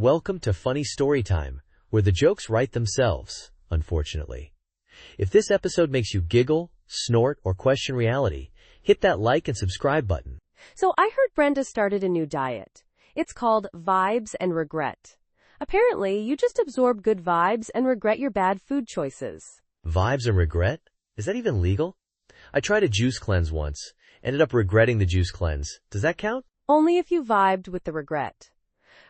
Welcome to Funny Story Time, where the jokes write themselves, unfortunately. If this episode makes you giggle, snort, or question reality, hit that like and subscribe button. So I heard Brenda started a new diet. It's called Vibes and Regret. Apparently, you just absorb good vibes and regret your bad food choices. Vibes and regret? Is that even legal? I tried a juice cleanse once, ended up regretting the juice cleanse. Does that count? Only if you vibed with the regret.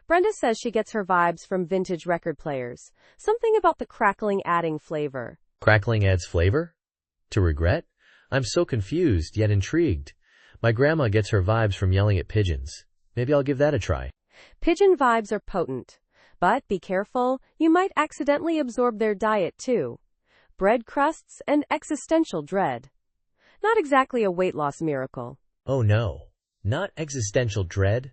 Brenda says she gets her vibes from vintage record players. Something about the crackling adding flavor. Crackling adds flavor? To regret? I'm so confused, yet intrigued. My grandma gets her vibes from yelling at pigeons. Maybe I'll give that a try. Pigeon vibes are potent. But be careful, you might accidentally absorb their diet too. Bread crusts and existential dread. Not exactly a weight loss miracle. Oh no, not existential dread?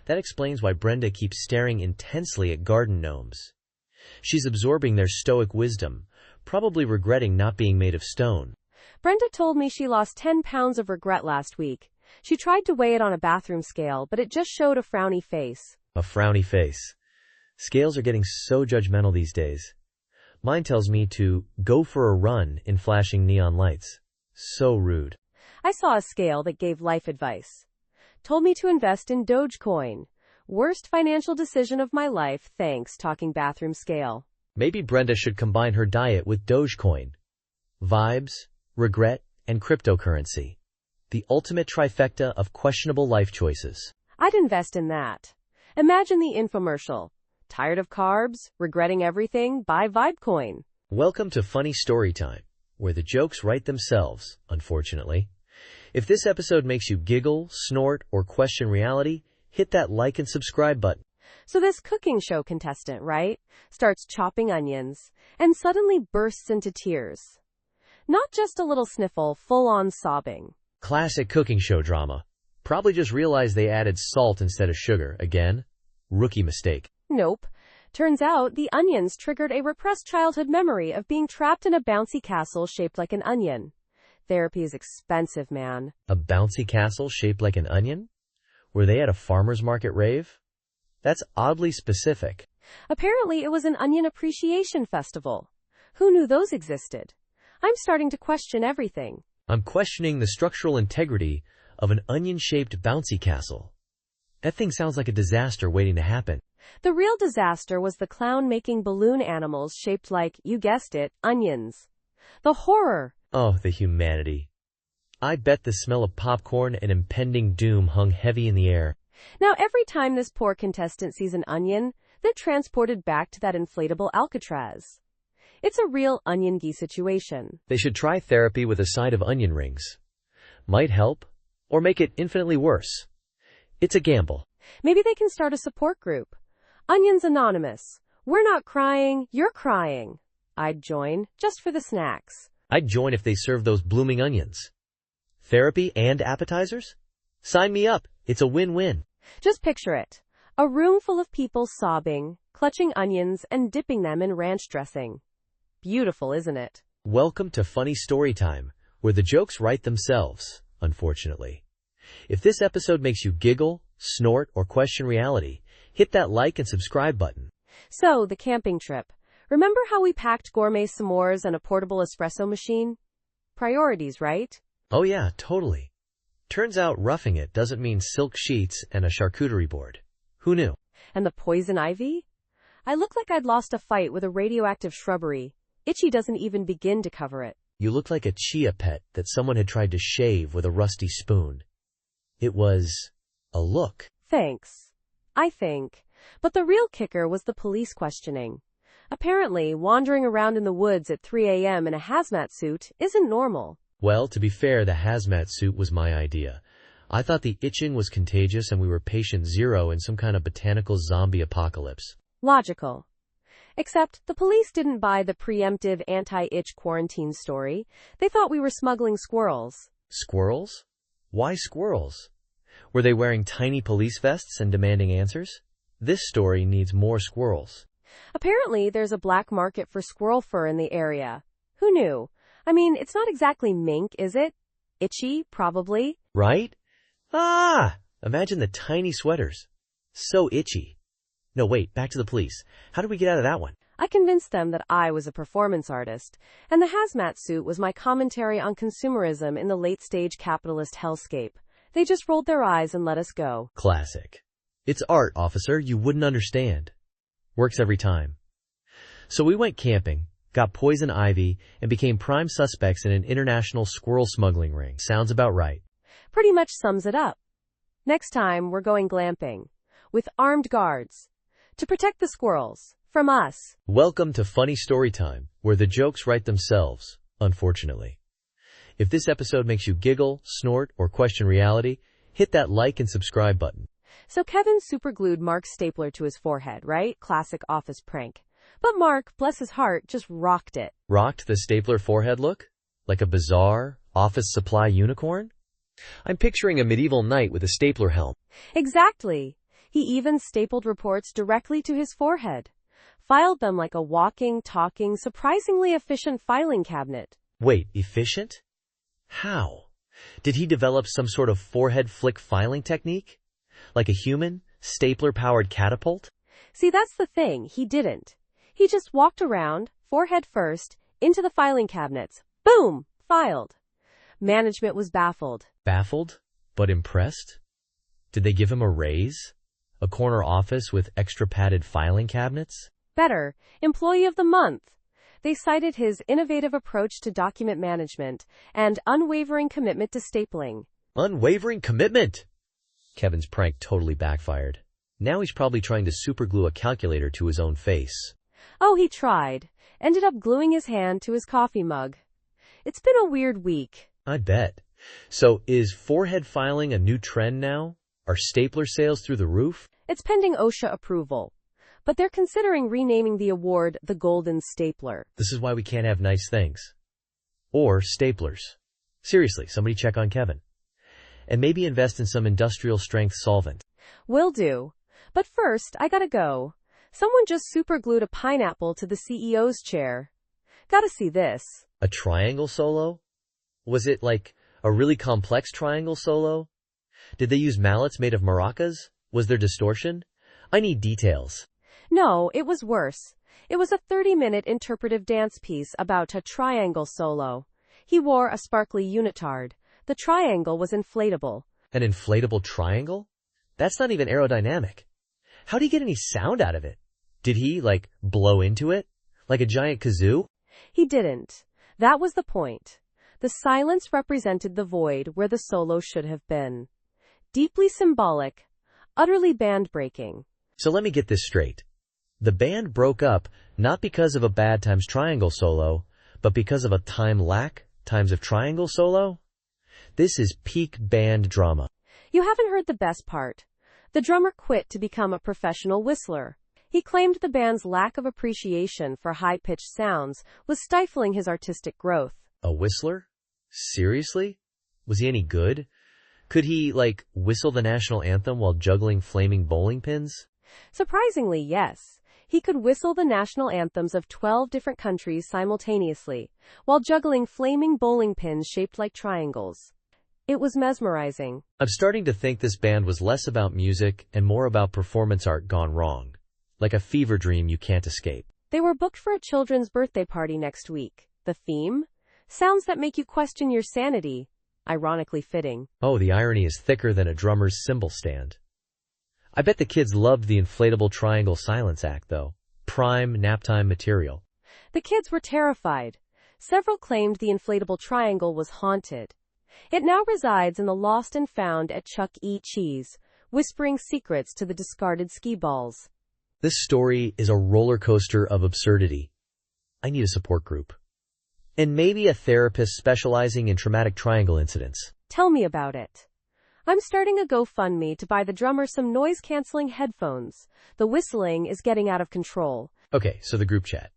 That explains why Brenda keeps staring intensely at garden gnomes. She's absorbing their stoic wisdom, probably regretting not being made of stone. Brenda told me she lost 10 pounds of regret last week. She tried to weigh it on a bathroom scale, but it just showed a frowny face. A frowny face. Scales are getting so judgmental these days. Mine tells me to go for a run in flashing neon lights. So rude. I saw a scale that gave life advice. Told me to invest in Dogecoin. Worst financial decision of my life, thanks, talking bathroom scale. Maybe Brenda should combine her diet with Dogecoin. Vibes, regret, and cryptocurrency. The ultimate trifecta of questionable life choices. I'd invest in that. Imagine the infomercial. Tired of carbs? Regretting everything? Buy Vibecoin. Welcome to Funny Story Time, where the jokes write themselves, unfortunately. If this episode makes you giggle, snort, or question reality, hit that like and subscribe button. So this cooking show contestant, right, starts chopping onions and suddenly bursts into tears. Not just a little sniffle, full-on sobbing. Classic cooking show drama. Probably just realized they added salt instead of sugar. Again, rookie mistake. Nope. Turns out the onions triggered a repressed childhood memory of being trapped in a bouncy castle shaped like an onion. Therapy is expensive, man. A bouncy castle shaped like an onion? Were they at a farmer's market rave? That's oddly specific. Apparently it was an onion appreciation festival. Who knew those existed? I'm starting to question everything. I'm questioning the structural integrity of an onion-shaped bouncy castle. That thing sounds like a disaster waiting to happen. The real disaster was the clown making balloon animals shaped like, you guessed it, onions. The horror. Oh, the humanity. I bet the smell of popcorn and impending doom hung heavy in the air. Now every time this poor contestant sees an onion, they're transported back to that inflatable Alcatraz. It's a real onion-y situation. They should try therapy with a side of onion rings. Might help, or make it infinitely worse. It's a gamble. Maybe they can start a support group. Onions Anonymous. We're not crying, you're crying. I'd join, just for the snacks. I'd join if they served those blooming onions. Therapy and appetizers? Sign me up. It's a win-win. Just picture it. A room full of people sobbing, clutching onions, and dipping them in ranch dressing. Beautiful, isn't it? Welcome to Funny Story Time, where the jokes write themselves, unfortunately. If this episode makes you giggle, snort, or question reality, hit that like and subscribe button. So, the camping trip. Remember how we packed gourmet s'mores and a portable espresso machine? Priorities, right? Oh yeah, totally. Turns out roughing it doesn't mean silk sheets and a charcuterie board. Who knew? And the poison ivy? I look like I'd lost a fight with a radioactive shrubbery. Itchy doesn't even begin to cover it. You look like a chia pet that someone had tried to shave with a rusty spoon. It was a look. Thanks. I think. But the real kicker was the police questioning. Apparently, wandering around in the woods at 3 a.m. in a hazmat suit isn't normal. Well, to be fair, the hazmat suit was my idea. I thought the itching was contagious and we were patient zero in some kind of botanical zombie apocalypse. Logical. Except the police didn't buy the preemptive anti-itch quarantine story. They thought we were smuggling squirrels. Squirrels? Why squirrels? Were they wearing tiny police vests and demanding answers? This story needs more squirrels. Apparently, there's a black market for squirrel fur in the area. Who knew? I mean, it's not exactly mink, is it? Itchy, probably. Right? Ah! Imagine the tiny sweaters. So itchy. No, wait, back to the police. How did we get out of that one? I convinced them that I was a performance artist, and the hazmat suit was my commentary on consumerism in the late-stage capitalist hellscape. They just rolled their eyes and let us go. Classic. It's art, officer. You wouldn't understand. Works every time. So we went camping, got poison ivy, and became prime suspects in an international squirrel smuggling ring. Sounds about right. Pretty much sums it up. Next time, we're going glamping, with armed guards, to protect the squirrels from us. Welcome to Funny Story Time, where the jokes write themselves, unfortunately. If this episode makes you giggle, snort, or question reality, hit that like and subscribe button. So Kevin superglued Mark's stapler to his forehead, right? Classic office prank. But Mark, bless his heart, just rocked it. Rocked the stapler forehead look? Like a bizarre office supply unicorn? I'm picturing a medieval knight with a stapler helm. Exactly. He even stapled reports directly to his forehead. Filed them like a walking, talking, surprisingly efficient filing cabinet. Wait, efficient? How? Did he develop some sort of forehead flick filing technique? Like a human, stapler-powered catapult? See, that's the thing. He didn't. He just walked around, forehead first, into the filing cabinets. Boom! Filed. Management was baffled. Baffled? But impressed? Did they give him a raise? A corner office with extra padded filing cabinets? Better, Employee of the Month. They cited his innovative approach to document management and unwavering commitment to stapling. Unwavering commitment! Kevin's prank totally backfired. Now he's probably trying to superglue a calculator to his own face. Oh, he tried. Ended up gluing his hand to his coffee mug. It's been a weird week. I bet. So is forehead filing a new trend now? Are stapler sales through the roof? It's pending OSHA approval. But they're considering renaming the award the Golden Stapler. This is why we can't have nice things. Or staplers. Seriously, somebody check on Kevin. And maybe invest in some industrial strength solvent. Will do. But first, I gotta go. Someone just superglued a pineapple to the CEO's chair. Gotta see this. A triangle solo? Was it like a really complex triangle solo? Did they use mallets made of maracas? Was there distortion? I need details. No, it was worse. It was a 30-minute interpretive dance piece about a triangle solo. He wore a sparkly unitard. The triangle was inflatable. An inflatable triangle? That's not even aerodynamic. How'd he get any sound out of it? Did he, blow into it? Like a giant kazoo? He didn't. That was the point. The silence represented the void where the solo should have been. Deeply symbolic, utterly band-breaking. So let me get this straight. The band broke up not because of a bad times triangle solo, but because of a time lack times of triangle solo? This is peak band drama. You haven't heard the best part. The drummer quit to become a professional whistler. He claimed the band's lack of appreciation for high-pitched sounds was stifling his artistic growth. A whistler? Seriously? Was he any good? Could he, whistle the national anthem while juggling flaming bowling pins? Surprisingly, yes. He could whistle the national anthems of 12 different countries simultaneously, while juggling flaming bowling pins shaped like triangles. It was mesmerizing. I'm starting to think this band was less about music and more about performance art gone wrong. Like a fever dream you can't escape. They were booked for a children's birthday party next week. The theme? Sounds that make you question your sanity. Ironically fitting. Oh, the irony is thicker than a drummer's cymbal stand. I bet the kids loved the inflatable triangle silence act, though. Prime naptime material. The kids were terrified. Several claimed the inflatable triangle was haunted. It now resides in the lost and found at Chuck E. Cheese, whispering secrets to the discarded ski balls. This story is a roller coaster of absurdity. I need a support group. And maybe a therapist specializing in traumatic triangle incidents. Tell me about it. I'm starting a GoFundMe to buy the drummer some noise-canceling headphones. The whistling is getting out of control. Okay, so the group chat.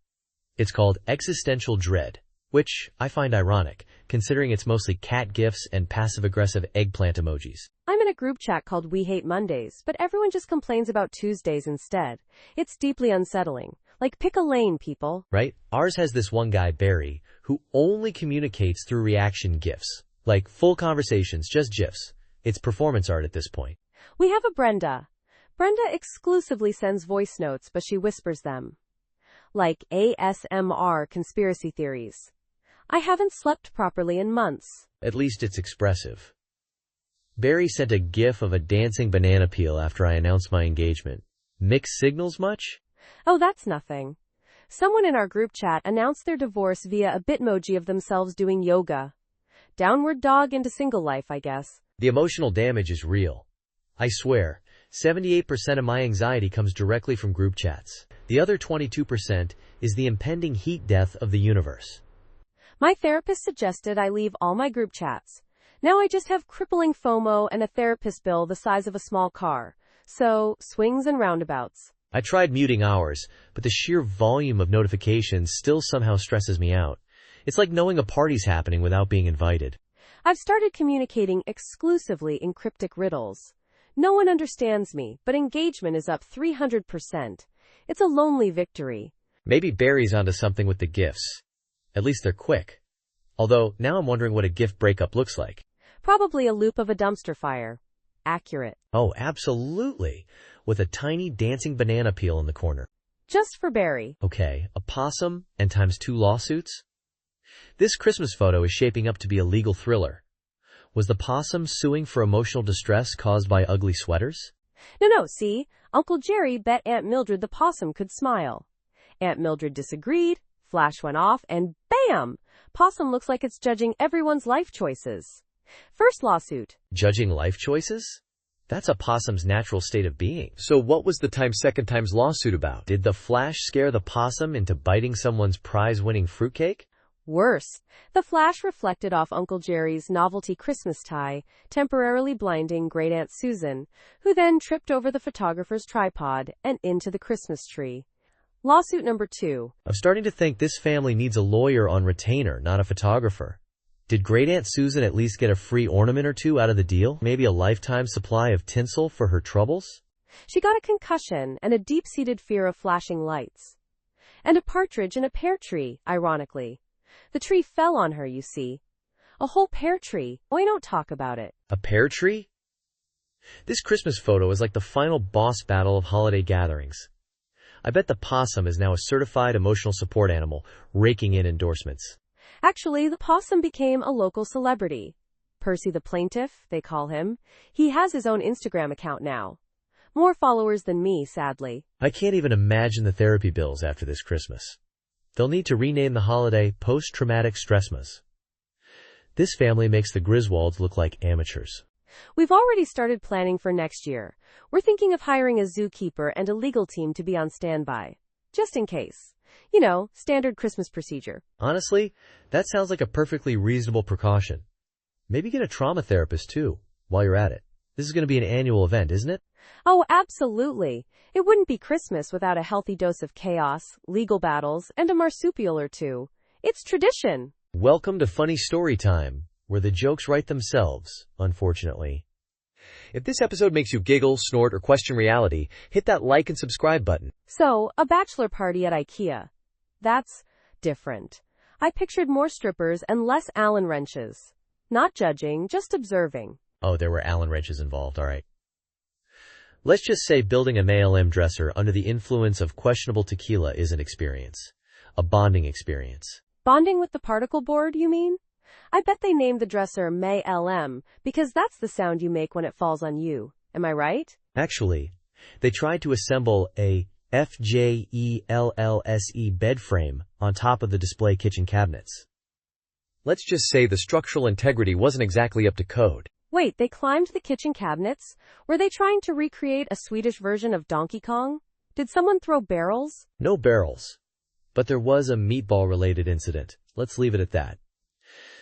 It's called Existential Dread, which I find ironic, considering it's mostly cat gifs and passive-aggressive eggplant emojis. I'm in a group chat called We Hate Mondays, but everyone just complains about Tuesdays instead. It's deeply unsettling. Pick a lane, people. Right? Ours has this one guy, Barry, who only communicates through reaction gifs. Full conversations, just gifs. It's performance art at this point. We have a Brenda. Brenda exclusively sends voice notes, but she whispers them. Like ASMR conspiracy theories. I haven't slept properly in months. At least it's expressive. Barry sent a gif of a dancing banana peel after I announced my engagement. Mixed signals much? Oh, that's nothing. Someone in our group chat announced their divorce via a bitmoji of themselves doing yoga. Downward dog into single life, I guess. The emotional damage is real. I swear, 78% of my anxiety comes directly from group chats. The other 22% is the impending heat death of the universe. My therapist suggested I leave all my group chats. Now I just have crippling FOMO and a therapist bill the size of a small car. So, swings and roundabouts. I tried muting ours, but the sheer volume of notifications still somehow stresses me out. It's like knowing a party's happening without being invited. I've started communicating exclusively in cryptic riddles. No one understands me, but engagement is up 300%. It's a lonely victory. Maybe Barry's onto something with the gifts. At least they're quick. Although, now I'm wondering what a gift breakup looks like. Probably a loop of a dumpster fire. Accurate. Oh, absolutely. With a tiny dancing banana peel in the corner. Just for Barry. Okay, a possum and times 2 lawsuits? This Christmas photo is shaping up to be a legal thriller. Was the possum suing for emotional distress caused by ugly sweaters? No, see? Uncle Jerry bet Aunt Mildred the possum could smile. Aunt Mildred disagreed, flash went off, and bam! Possum looks like it's judging everyone's life choices. First lawsuit. Judging life choices? That's a possum's natural state of being. So what was the second times lawsuit about? Did the flash scare the possum into biting someone's prize-winning fruitcake? Worse, the flash reflected off Uncle Jerry's novelty Christmas tie, temporarily blinding Great Aunt Susan, who then tripped over the photographer's tripod and into the Christmas tree. Lawsuit number 2. I'm starting to think this family needs a lawyer on retainer, not a photographer. Did Great Aunt Susan at least get a free ornament or two out of the deal? Maybe a lifetime supply of tinsel for her troubles? She got a concussion and a deep-seated fear of flashing lights. And a partridge in a pear tree, ironically. The tree fell on her, you see. A whole pear tree. Why don't talk about it? A pear tree? This Christmas photo is like the final boss battle of holiday gatherings. I bet the possum is now a certified emotional support animal, raking in endorsements. Actually, the possum became a local celebrity. Percy the Plaintiff, they call him. He has his own Instagram account now. More followers than me, sadly. I can't even imagine the therapy bills after this Christmas. They'll need to rename the holiday Post-Traumatic Stressmas. This family makes the Griswolds look like amateurs. We've already started planning for next year. We're thinking of hiring a zookeeper and a legal team to be on standby. Just in case. You know, standard Christmas procedure. Honestly, that sounds like a perfectly reasonable precaution. Maybe get a trauma therapist too, while you're at it. This is going to be an annual event, isn't it? Oh, absolutely. It wouldn't be Christmas without a healthy dose of chaos, legal battles, and a marsupial or two. It's tradition. Welcome to Funny Story Time, where the jokes write themselves, unfortunately. If this episode makes you giggle, snort, or question reality, hit that like and subscribe button. So, a bachelor party at IKEA. That's different. I pictured more strippers and less Allen wrenches. Not judging, just observing. Oh, there were Allen wrenches involved, alright. Let's just say building a male dresser under the influence of questionable tequila is an experience. A bonding experience. Bonding with the particle board, you mean? I bet they named the dresser May LM because that's the sound you make when it falls on you. Am I right? Actually, they tried to assemble a FJELLSE bed frame on top of the display kitchen cabinets. Let's just say the structural integrity wasn't exactly up to code. Wait, they climbed the kitchen cabinets? Were they trying to recreate a Swedish version of Donkey Kong? Did someone throw barrels? No barrels. But there was a meatball-related incident. Let's leave it at that.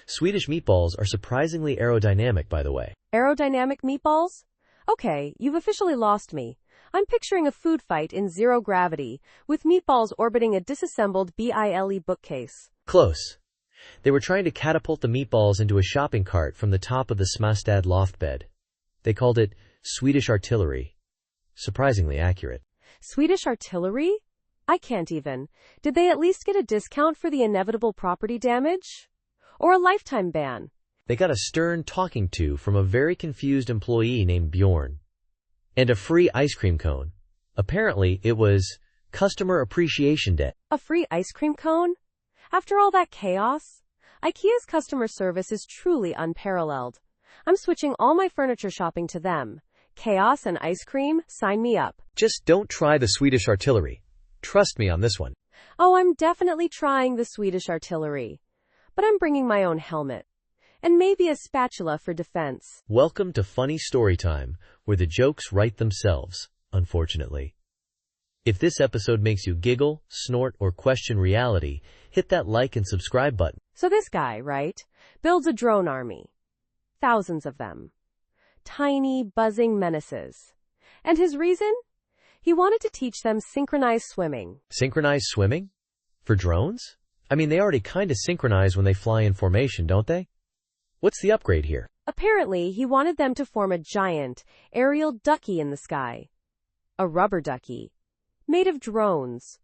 Swedish meatballs are surprisingly aerodynamic, by the way. Aerodynamic meatballs? Okay, you've officially lost me. I'm picturing a food fight in zero gravity, with meatballs orbiting a disassembled BILE bookcase. Close. They were trying to catapult the meatballs into a shopping cart from the top of the Smastad loft bed. They called it Swedish artillery. Surprisingly accurate. Swedish artillery? I can't even. Did they at least get a discount for the inevitable property damage? Or a lifetime ban? They got a stern talking to from a very confused employee named Bjorn. And a free ice cream cone. Apparently, it was Customer Appreciation Day. A free ice cream cone? After all that chaos, IKEA's customer service is truly unparalleled. I'm switching all my furniture shopping to them. Chaos and ice cream, sign me up. Just don't try the Swedish artillery. Trust me on this one. Oh, I'm definitely trying the Swedish artillery. But I'm bringing my own helmet. And maybe a spatula for defense. Welcome to Funny Story Time, where the jokes write themselves, unfortunately. If this episode makes you giggle, snort, or question reality, hit that like and subscribe button. So this guy, right, builds a drone army. Thousands of them. Tiny, buzzing menaces. And his reason? He wanted to teach them synchronized swimming. Synchronized swimming? For drones? I mean, they already kinda synchronize when they fly in formation, don't they? What's the upgrade here? Apparently, he wanted them to form a giant, aerial ducky in the sky. A rubber ducky. Made of drones.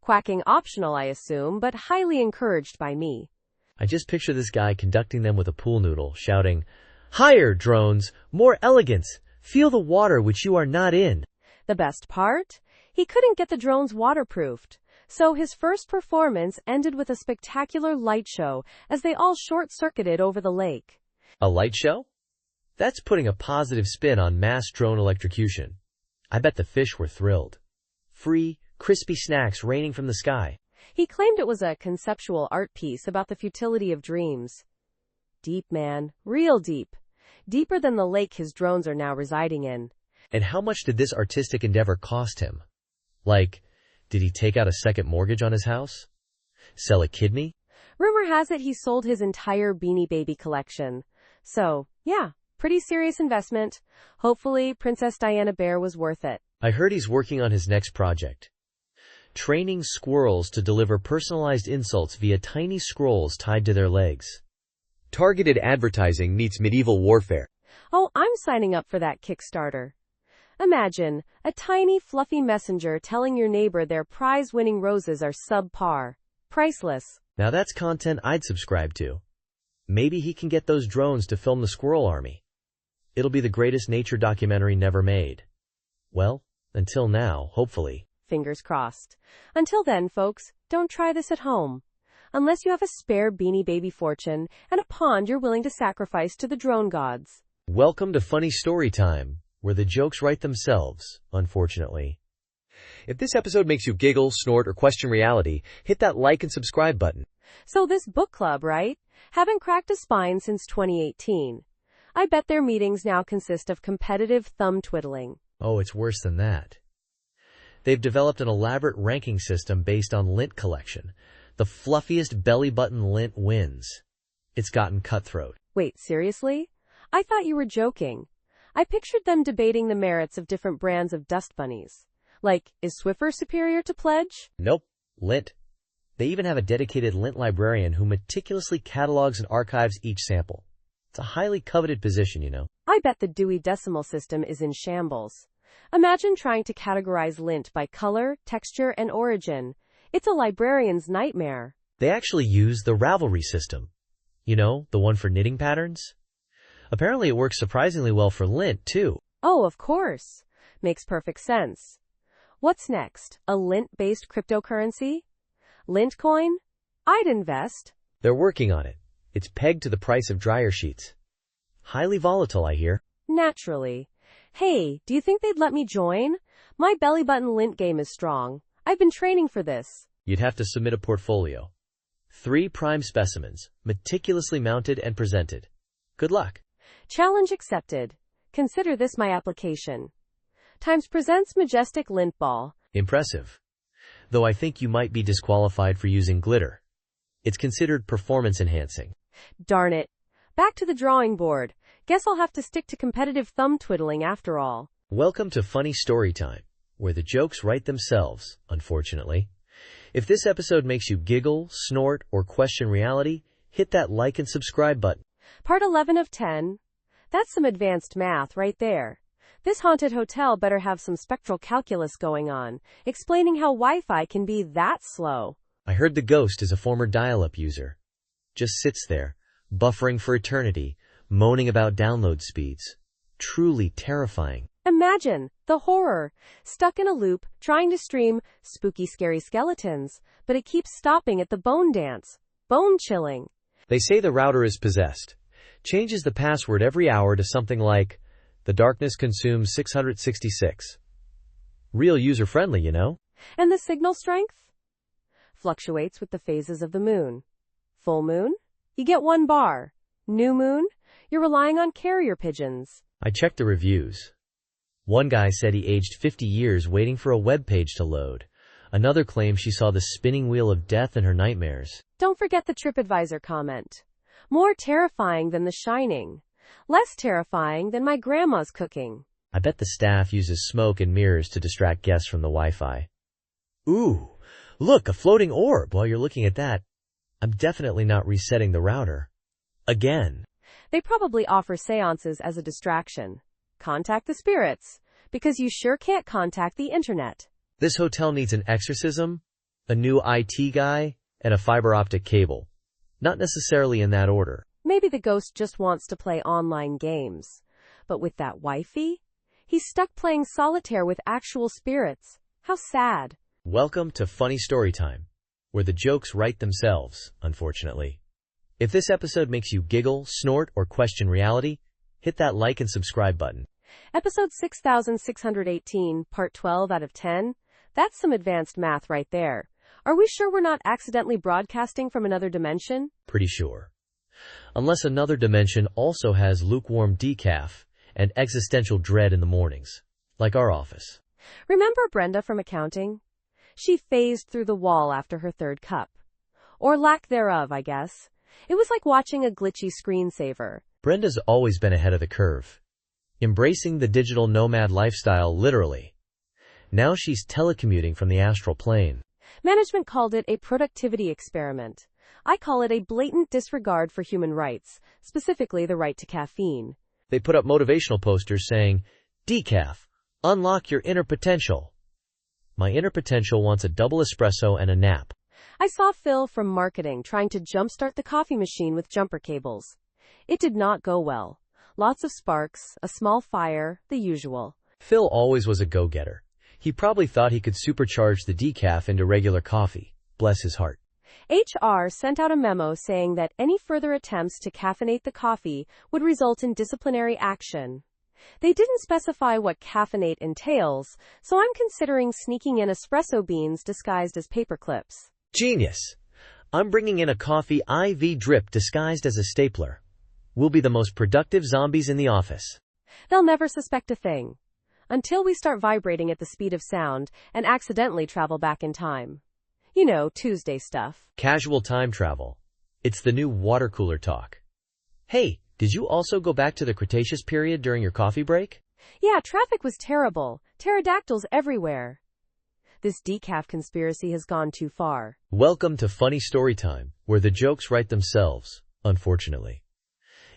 Quacking optional, I assume, but highly encouraged by me. I just picture this guy conducting them with a pool noodle, shouting, "Higher, drones! More elegance! Feel the water which you are not in!" The best part? He couldn't get the drones waterproofed. So his first performance ended with a spectacular light show as they all short-circuited over the lake. A light show? That's putting a positive spin on mass drone electrocution. I bet the fish were thrilled. Free, crispy snacks raining from the sky. He claimed it was a conceptual art piece about the futility of dreams. Deep, man. Real deep. Deeper than the lake his drones are now residing in. And how much did this artistic endeavor cost him? Like, did he take out a second mortgage on his house? Sell a kidney? Rumor has it he sold his entire Beanie Baby collection. So, yeah, pretty serious investment. Hopefully, Princess Diana Bear was worth it. I heard he's working on his next project. Training squirrels to deliver personalized insults via tiny scrolls tied to their legs. Targeted advertising meets medieval warfare. Oh, I'm signing up for that Kickstarter. Imagine, a tiny, fluffy messenger telling your neighbor their prize-winning roses are subpar. Priceless. Now that's content I'd subscribe to. Maybe he can get those drones to film the squirrel army. It'll be the greatest nature documentary never made. Well, until now, hopefully. Fingers crossed. Until then, folks, don't try this at home. Unless you have a spare Beanie Baby fortune and a pond you're willing to sacrifice to the drone gods. Welcome to Funny Story Time, where the jokes write themselves, unfortunately. If this episode makes you giggle, snort, or question reality, hit that like and subscribe button. So this book club, right? Haven't cracked a spine since 2018. I bet their meetings now consist of competitive thumb twiddling. Oh, it's worse than that. They've developed an elaborate ranking system based on lint collection. The fluffiest belly button lint wins. It's gotten cutthroat. Wait, seriously? I thought you were joking. I pictured them debating the merits of different brands of dust bunnies. Like, is Swiffer superior to Pledge? Nope. Lint. They even have a dedicated lint librarian who meticulously catalogs and archives each sample. It's a highly coveted position, you know. I bet the Dewey Decimal System is in shambles. Imagine trying to categorize lint by color, texture, and origin. It's a librarian's nightmare. They actually use the Ravelry system. You know, the one for knitting patterns? Apparently it works surprisingly well for lint, too. Oh, of course. Makes perfect sense. What's next? A lint-based cryptocurrency? Lintcoin? I'd invest. They're working on it. It's pegged to the price of dryer sheets. Highly volatile, I hear. Naturally. Hey, do you think they'd let me join? My belly button lint game is strong. I've been training for this. You'd have to submit a portfolio. 3 prime specimens, meticulously mounted and presented. Good luck. Challenge accepted. Consider this my application. Times presents majestic lint ball. Impressive. Though I think you might be disqualified for using glitter. It's considered performance enhancing. Darn it. Back to the drawing board. Guess I'll have to stick to competitive thumb twiddling after all. Welcome to Funny Story Time, where the jokes write themselves, unfortunately. If this episode makes you giggle, snort, or question reality, hit that like and subscribe button. Part 11 of 10. That's some advanced math right there. This haunted hotel better have some spectral calculus going on, explaining how Wi-Fi can be that slow. I heard the ghost is a former dial-up user. Just sits there, buffering for eternity, moaning about download speeds. Truly terrifying. Imagine the horror, stuck in a loop, trying to stream spooky, scary skeletons, but it keeps stopping at the bone dance. Bone chilling. They say the router is possessed. Changes the password every hour to something like, the darkness consumes 666. Real user-friendly, you know? And the signal strength? Fluctuates with the phases of the moon. Full moon? You get 1 bar. New moon? You're relying on carrier pigeons. I checked the reviews. One guy said he aged 50 years waiting for a web page to load. Another claimed she saw the spinning wheel of death in her nightmares. Don't forget the TripAdvisor comment. More terrifying than The Shining. Less terrifying than my grandma's cooking. I bet the staff uses smoke and mirrors to distract guests from the Wi-Fi. Ooh, look, a floating orb. While you're looking at that, I'm definitely not resetting the router. Again. They probably offer seances as a distraction. Contact the spirits, because you sure can't contact the internet. This hotel needs an exorcism, a new IT guy, and a fiber optic cable. Not necessarily in that order. Maybe the ghost just wants to play online games. But with that wifey, he's stuck playing solitaire with actual spirits. How sad. Welcome to Funny Story Time, where the jokes write themselves, unfortunately. If this episode makes you giggle, snort, or question reality, hit that like and subscribe button. Episode 6618, part 12 out of 10. That's some advanced math right there. Are we sure we're not accidentally broadcasting from another dimension? Pretty sure. Unless another dimension also has lukewarm decaf and existential dread in the mornings, like our office. Remember Brenda from accounting? She phased through the wall after her 3rd cup. Or lack thereof, I guess. It was like watching a glitchy screensaver. Brenda's always been ahead of the curve, embracing the digital nomad lifestyle literally. Now she's telecommuting from the astral plane. Management called it a productivity experiment. I call it a blatant disregard for human rights, specifically the right to caffeine. They put up motivational posters saying, "Decaf, unlock your inner potential." My inner potential wants a double espresso and a nap. I saw Phil from marketing trying to jumpstart the coffee machine with jumper cables. It did not go well. Lots of sparks, a small fire, the usual. Phil always was a go-getter. He probably thought he could supercharge the decaf into regular coffee. Bless his heart. HR sent out a memo saying that any further attempts to caffeinate the coffee would result in disciplinary action. They didn't specify what caffeinate entails, so I'm considering sneaking in espresso beans disguised as paper clips. Genius. I'm bringing in a coffee IV drip disguised as a stapler. We'll be the most productive zombies in the office. They'll never suspect a thing. Until we start vibrating at the speed of sound and accidentally travel back in time. You know, Tuesday stuff. Casual time travel. It's the new water cooler talk. Hey, did you also go back to the Cretaceous period during your coffee break? Yeah, traffic was terrible. Pterodactyls everywhere. This decaf conspiracy has gone too far. Welcome to Funny Story Time, where the jokes write themselves, unfortunately.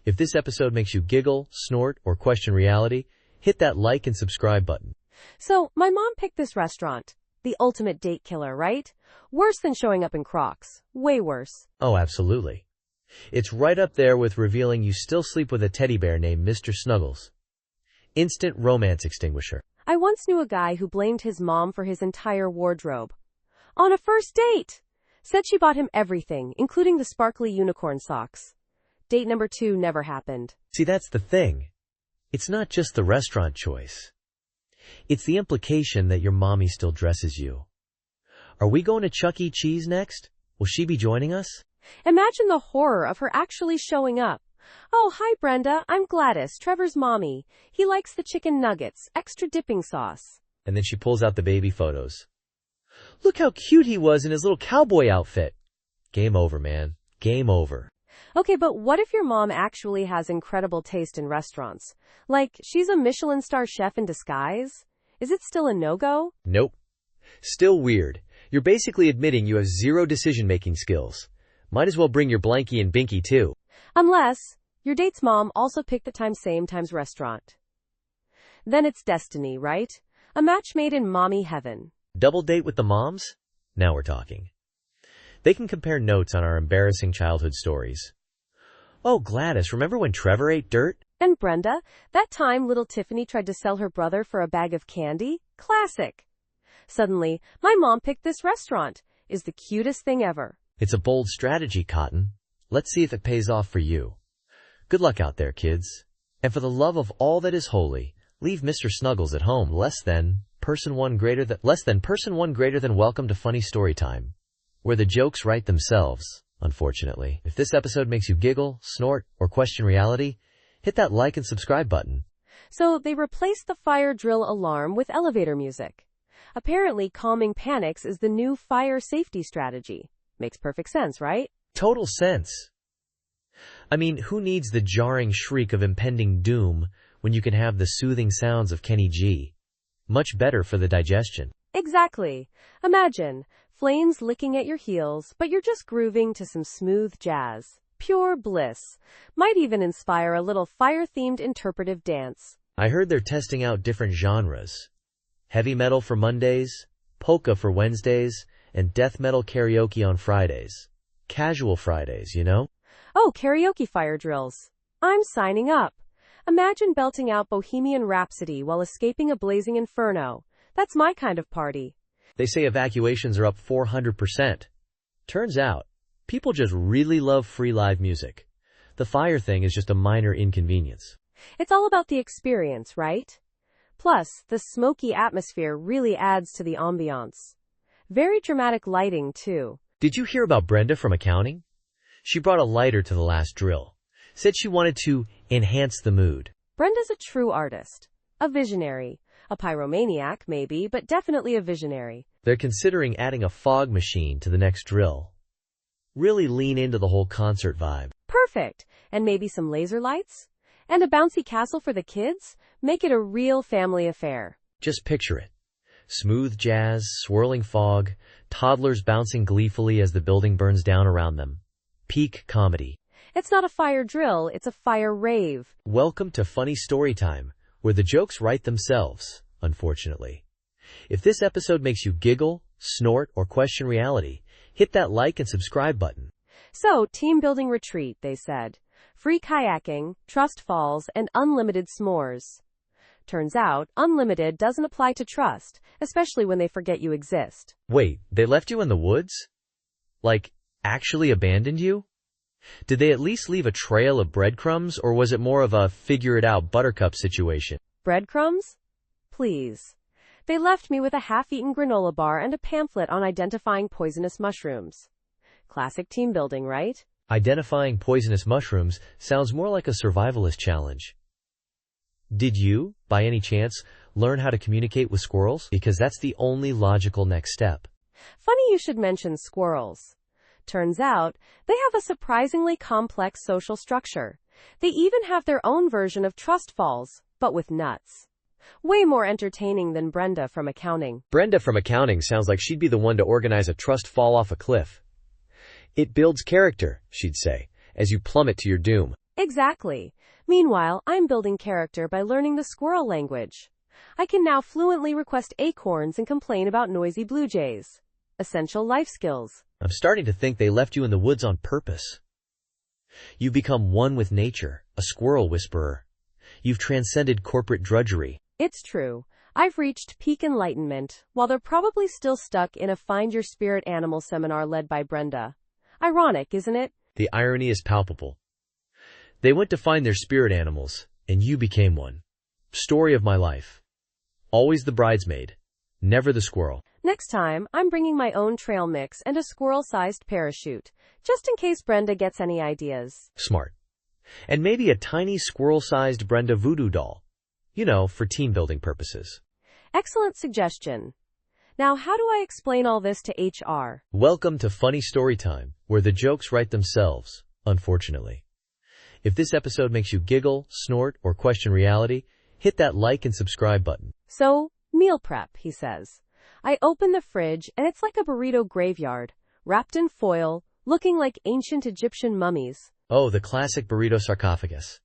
If this episode makes you giggle, snort, or question reality, hit that like and subscribe button. So, my mom picked this restaurant. The ultimate date killer, right? Worse than showing up in Crocs. Way worse. Oh, absolutely. It's right up there with revealing you still sleep with a teddy bear named Mr. Snuggles. Instant romance extinguisher. I once knew a guy who blamed his mom for his entire wardrobe. On a first date! Said she bought him everything, including the sparkly unicorn socks. Date number 2 never happened. See, that's the thing. It's not just the restaurant choice. It's the implication that your mommy still dresses you. Are we going to Chuck E. Cheese next? Will she be joining us? Imagine the horror of her actually showing up. Oh, hi Brenda, I'm Gladys, Trevor's mommy. He likes the chicken nuggets, extra dipping sauce. And then she pulls out the baby photos. Look how cute he was in his little cowboy outfit. Game over, man. Game over. Okay, but what if your mom actually has incredible taste in restaurants? Like, she's a Michelin star chef in disguise? Is it still a no-go? Nope. Still weird. You're basically admitting you have zero decision-making skills. Might as well bring your blankie and binky too. Unless your date's mom also picked the same times restaurant. Then it's destiny, right? A match made in mommy heaven. Double date with the moms? Now we're talking. They can compare notes on our embarrassing childhood stories. Oh, Gladys, remember when Trevor ate dirt? And Brenda, that time little Tiffany tried to sell her brother for a bag of candy? Classic. Suddenly, my mom picked this restaurant. Is the cutest thing ever. It's a bold strategy, Cotton. Let's see if it pays off for you. Good luck out there, kids. And for the love of all that is holy, leave Mr. Snuggles at home. Less than person one greater than welcome to Funny Story Time, where the jokes write themselves, unfortunately. If this episode makes you giggle, snort, or question reality, hit that like and subscribe button. So they replaced the fire drill alarm with elevator music. Apparently, calming panics is the new fire safety strategy. Makes perfect sense, right? Total sense. I mean, who needs the jarring shriek of impending doom when you can have the soothing sounds of Kenny G? Much better for the digestion. Exactly. Imagine flames licking at your heels, but you're just grooving to some smooth jazz. Pure bliss. Might even inspire a little fire-themed interpretive dance. I heard they're testing out different genres. Heavy metal for Mondays, polka for Wednesdays, and death metal karaoke on Fridays. Casual Fridays, you know? Oh, karaoke fire drills. I'm signing up. Imagine belting out Bohemian Rhapsody while escaping a blazing inferno. That's my kind of party. They say evacuations are up 400%. Turns out, people just really love free live music. The fire thing is just a minor inconvenience. It's all about the experience, right? Plus, the smoky atmosphere really adds to the ambiance. Very dramatic lighting, too. Did you hear about Brenda from accounting? She brought a lighter to the last drill. Said she wanted to enhance the mood. Brenda's a true artist. A visionary. A pyromaniac, maybe, but definitely a visionary. They're considering adding a fog machine to the next drill. Really lean into the whole concert vibe. Perfect. And maybe some laser lights? And a bouncy castle for the kids? Make it a real family affair. Just picture it. Smooth jazz, swirling fog, toddlers bouncing gleefully as the building burns down around them. Peak comedy. It's not a fire drill, it's a fire rave. Welcome to Funny Story Time, where the jokes write themselves, unfortunately. If this episode makes you giggle, snort, or question reality, hit that like and subscribe button. So, team building retreat, they said. Free kayaking, trust falls, and unlimited s'mores. Turns out, unlimited doesn't apply to trust, especially when they forget you exist. Wait, they left you in the woods? Like, actually abandoned you? Did they at least leave a trail of breadcrumbs, or was it more of a figure-it-out buttercup situation? Breadcrumbs? Please. They left me with a half-eaten granola bar and a pamphlet on identifying poisonous mushrooms. Classic team building, right? Identifying poisonous mushrooms sounds more like a survivalist challenge. Did you, by any chance, learn how to communicate with squirrels? Because that's the only logical next step. Funny you should mention squirrels. Turns out, they have a surprisingly complex social structure. They even have their own version of trust falls, but with nuts. Way more entertaining than Brenda from accounting. Brenda from accounting sounds like she'd be the one to organize a trust fall off a cliff. It builds character, she'd say, as you plummet to your doom. Exactly. Meanwhile, I'm building character by learning the squirrel language. I can now fluently request acorns and complain about noisy blue jays. Essential life skills. I'm starting to think they left you in the woods on purpose. You've become one with nature, a squirrel whisperer. You've transcended corporate drudgery. It's true. I've reached peak enlightenment, while they're probably still stuck in a Find Your Spirit Animal seminar led by Brenda. Ironic, isn't it? The irony is palpable. They went to find their spirit animals, and you became one. Story of my life. Always the bridesmaid, never the squirrel. Next time, I'm bringing my own trail mix and a squirrel-sized parachute, just in case Brenda gets any ideas. Smart. And maybe a tiny squirrel-sized Brenda voodoo doll. You know, for team-building purposes. Excellent suggestion. Now, how do I explain all this to HR? Welcome to Funny Story Time, where the jokes write themselves, unfortunately. If this episode makes you giggle, snort, or question reality, hit that like and subscribe button. So, meal prep, he says. I open the fridge, and it's like a burrito graveyard, wrapped in foil, looking like ancient Egyptian mummies. Oh, the classic burrito sarcophagus.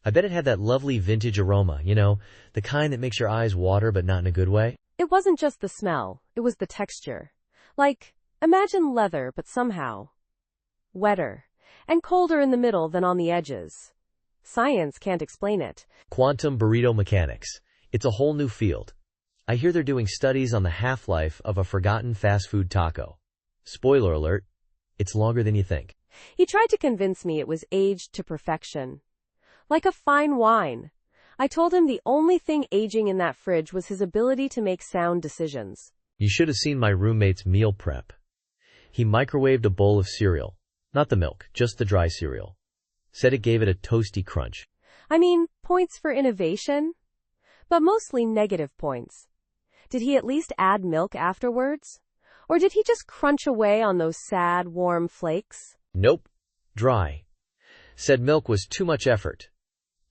I bet it had that lovely vintage aroma, you know, the kind that makes your eyes water but not in a good way. It wasn't just the smell, it was the texture. Like, imagine leather, but somehow wetter, and colder in the middle than on the edges. Science can't explain it. Quantum burrito mechanics. It's a whole new field. I hear they're doing studies on the half-life of a forgotten fast food taco. Spoiler alert, it's longer than you think. He tried to convince me it was aged to perfection. Like a fine wine. I told him the only thing aging in that fridge was his ability to make sound decisions. You should have seen my roommate's meal prep. He microwaved a bowl of cereal. Not the milk, just the dry cereal. Said it gave it a toasty crunch. I mean, points for innovation, but mostly negative points. Did he at least add milk afterwards? Or did he just crunch away on those sad, warm flakes? Nope. Dry. Said milk was too much effort.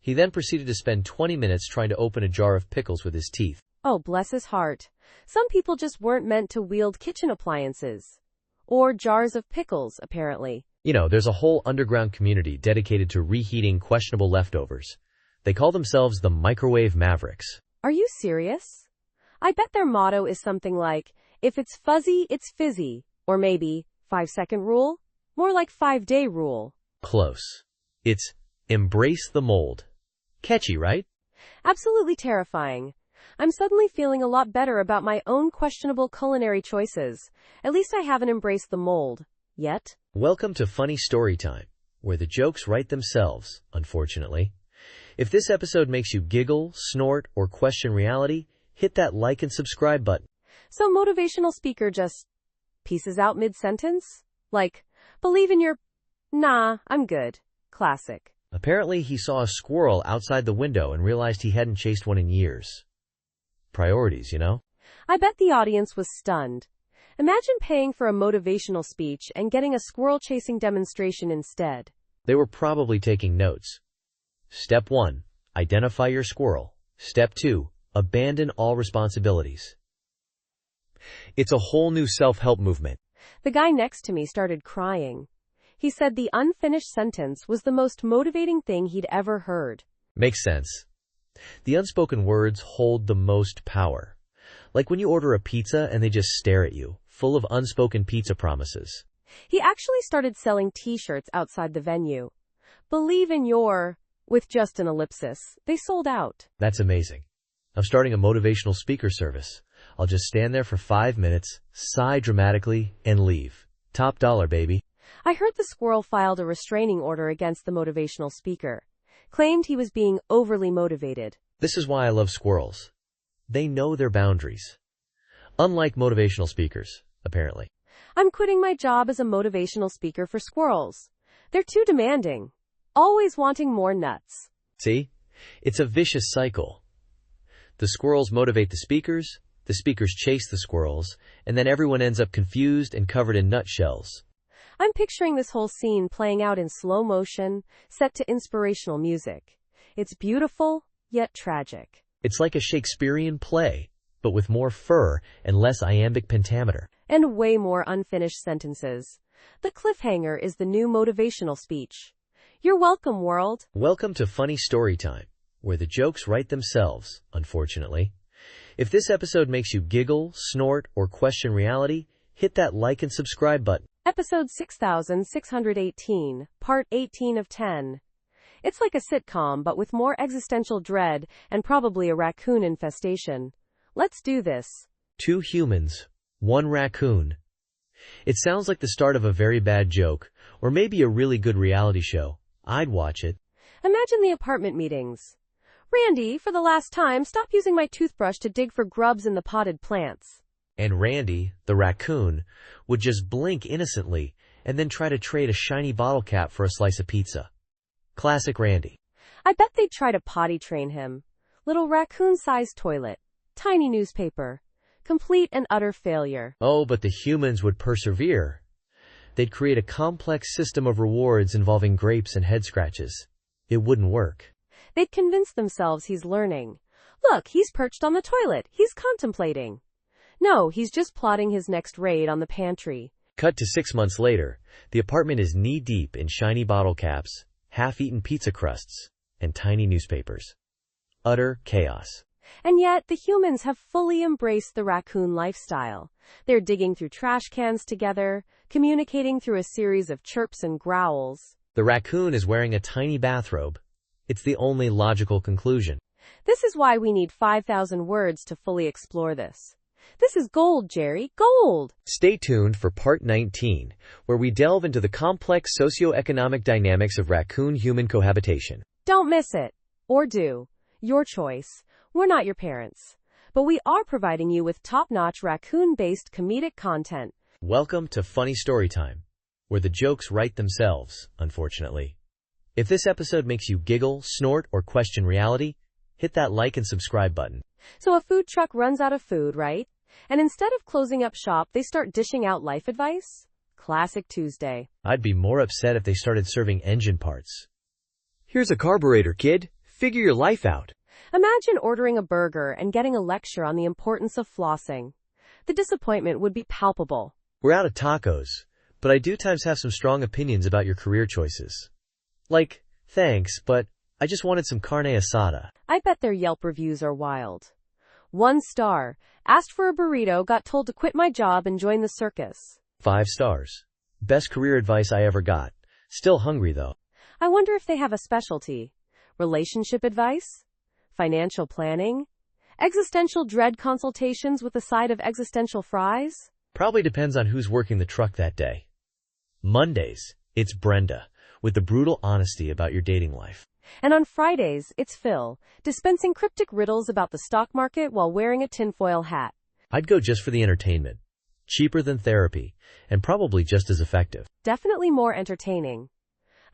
He then proceeded to spend 20 minutes trying to open a jar of pickles with his teeth. Oh, bless his heart. Some people just weren't meant to wield kitchen appliances. Or jars of pickles, apparently. You know, there's a whole underground community dedicated to reheating questionable leftovers. They call themselves the Microwave Mavericks. Are you serious? I bet their motto is something like, if it's fuzzy, it's fizzy. Or maybe, 5-second rule? More like 5-day rule. Close. It's embrace the mold. Catchy, right? Absolutely terrifying. I'm suddenly feeling a lot better about my own questionable culinary choices. At least I haven't embraced the mold. Yet. Welcome to Funny Story Time, where the jokes write themselves, unfortunately. If this episode makes you giggle, snort, or question reality, hit that like and subscribe button. So motivational speaker just pieces out mid-sentence? Like, believe in your... Nah, I'm good. Classic. Apparently, he saw a squirrel outside the window and realized he hadn't chased one in years. Priorities, you know? I bet the audience was stunned. Imagine paying for a motivational speech and getting a squirrel-chasing demonstration instead. They were probably taking notes. Step 1. Identify your squirrel. Step 2. Abandon all responsibilities. It's a whole new self-help movement. The guy next to me started crying. He said the unfinished sentence was the most motivating thing he'd ever heard. Makes sense. The unspoken words hold the most power. Like when you order a pizza and they just stare at you, full of unspoken pizza promises. He actually started selling t-shirts outside the venue. Believe in your... with just an ellipsis. They sold out. That's amazing. I'm starting a motivational speaker service. I'll just stand there for 5 minutes, sigh dramatically, and leave. Top dollar, baby. I heard the squirrel filed a restraining order against the motivational speaker. Claimed he was being overly motivated. This is why I love squirrels. They know their boundaries. Unlike motivational speakers, apparently. I'm quitting my job as a motivational speaker for squirrels. They're too demanding. Always wanting more nuts. See? It's a vicious cycle. The squirrels motivate the speakers chase the squirrels, and then everyone ends up confused and covered in nutshells. I'm picturing this whole scene playing out in slow motion, set to inspirational music. It's beautiful, yet tragic. It's like a Shakespearean play, but with more fur and less iambic pentameter. And way more unfinished sentences. The cliffhanger is the new motivational speech. You're welcome, world. Welcome to Funny Story Time, where the jokes write themselves, unfortunately. If this episode makes you giggle, snort, or question reality, hit that like and subscribe button. Episode 6618, Part 18 of 10. It's like a sitcom, but with more existential dread and probably a raccoon infestation. Let's do this. 2 humans, 1 raccoon. It sounds like the start of a very bad joke, or maybe a really good reality show. I'd watch it. Imagine the apartment meetings. Randy, for the last time, stop using my toothbrush to dig for grubs in the potted plants. And Randy, the raccoon, would just blink innocently and then try to trade a shiny bottle cap for a slice of pizza. Classic Randy. I bet they'd try to potty train him. Little raccoon-sized toilet. Tiny newspaper. Complete and utter failure. Oh, but the humans would persevere. They'd create a complex system of rewards involving grapes and head scratches. It wouldn't work. They'd convince themselves he's learning. Look, he's perched on the toilet. He's contemplating. No, he's just plotting his next raid on the pantry. Cut to 6 months later, the apartment is knee-deep in shiny bottle caps, half-eaten pizza crusts, and tiny newspapers. Utter chaos. And yet, the humans have fully embraced the raccoon lifestyle. They're digging through trash cans together, communicating through a series of chirps and growls. The raccoon is wearing a tiny bathrobe. It's the only logical conclusion. This is why we need 5,000 words to fully explore this. This is gold, Jerry, gold! Stay tuned for part 19, where we delve into the complex socio-economic dynamics of raccoon-human cohabitation. Don't miss it. Or do. Your choice. We're not your parents. But we are providing you with top-notch raccoon-based comedic content. Welcome to Funny Storytime, where the jokes write themselves, unfortunately. If this episode makes you giggle, snort, or question reality, hit that like and subscribe button. So a food truck runs out of food, right? And instead of closing up shop, they start dishing out life advice? Classic Tuesday. I'd be more upset if they started serving engine parts. Here's a carburetor, kid. Figure your life out. Imagine ordering a burger and getting a lecture on the importance of flossing. The disappointment would be palpable. We're out of tacos, but I do times have some strong opinions about your career choices. Like, thanks, but I just wanted some carne asada. I bet their Yelp reviews are wild. 1 star. Asked for a burrito, got told to quit my job and join the circus. 5 stars. Best career advice I ever got. Still hungry, though. I wonder if they have a specialty. Relationship advice? Financial planning? Existential dread consultations with a side of existential fries? Probably depends on who's working the truck that day. Mondays, it's Brenda, with the brutal honesty about your dating life. And on Fridays, it's Phil, dispensing cryptic riddles about the stock market while wearing a tinfoil hat. I'd go just for the entertainment. Cheaper than therapy, and probably just as effective. Definitely more entertaining.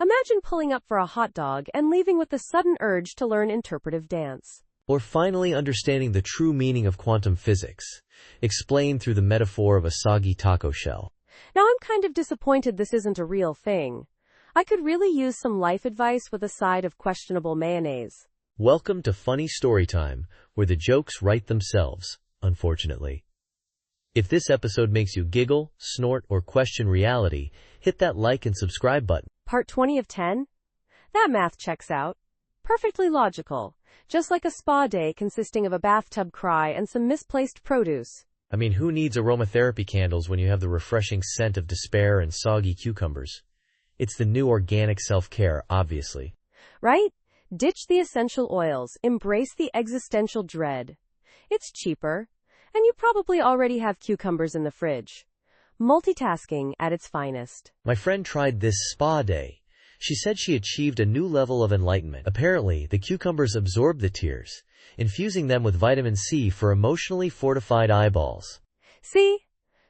Imagine pulling up for a hot dog and leaving with the sudden urge to learn interpretive dance. Or finally understanding the true meaning of quantum physics, explained through the metaphor of a soggy taco shell. Now I'm kind of disappointed this isn't a real thing. I could really use some life advice with a side of questionable mayonnaise. Welcome to Funny Storytime, where the jokes write themselves, unfortunately. If this episode makes you giggle, snort, or question reality, hit that like and subscribe button. Part 20 of 10? That math checks out. Perfectly logical. Just like a spa day consisting of a bathtub cry and some misplaced produce. I mean, who needs aromatherapy candles when you have the refreshing scent of despair and soggy cucumbers? It's the new organic self-care, obviously. Right? Ditch the essential oils. Embrace the existential dread. It's cheaper. And you probably already have cucumbers in the fridge. Multitasking at its finest. My friend tried this spa day. She said she achieved a new level of enlightenment. Apparently, the cucumbers absorb the tears, infusing them with vitamin C for emotionally fortified eyeballs. See?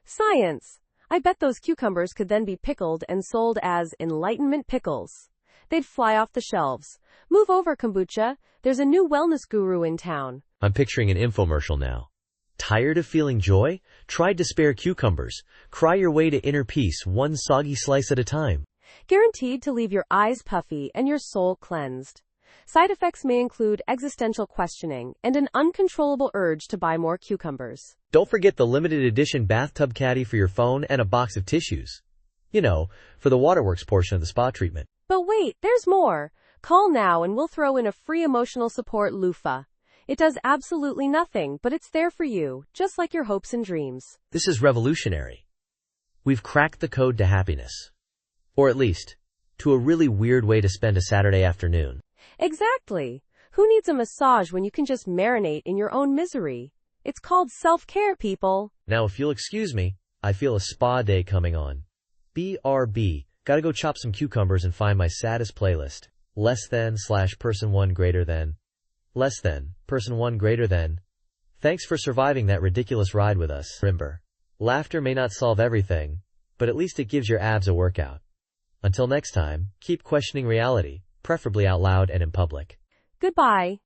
Science. I bet those cucumbers could then be pickled and sold as enlightenment pickles. They'd fly off the shelves. Move over, kombucha. There's a new wellness guru in town. I'm picturing an infomercial now. Tired of feeling joy? Try Despair Cucumbers. Cry your way to inner peace, one soggy slice at a time. Guaranteed to leave your eyes puffy and your soul cleansed. Side effects may include existential questioning and an uncontrollable urge to buy more cucumbers. Don't forget the limited edition bathtub caddy for your phone and a box of tissues. You know, for the waterworks portion of the spa treatment. But wait, there's more. Call now and we'll throw in a free emotional support loofah. It does absolutely nothing, but it's there for you, just like your hopes and dreams. This is revolutionary. We've cracked the code to happiness. Or at least, to a really weird way to spend a Saturday afternoon. Exactly. Who needs a massage when you can just marinate in your own misery? It's called self-care, people. Now, if you'll excuse me, I feel a spa day coming on. BRB. Gotta go chop some cucumbers and find my saddest playlist. Less than / person 1 greater than. Less than, person 1 greater than. Thanks for surviving that ridiculous ride with us. Remember, laughter may not solve everything, but at least it gives your abs a workout. Until next time, keep questioning reality, preferably out loud and in public. Goodbye.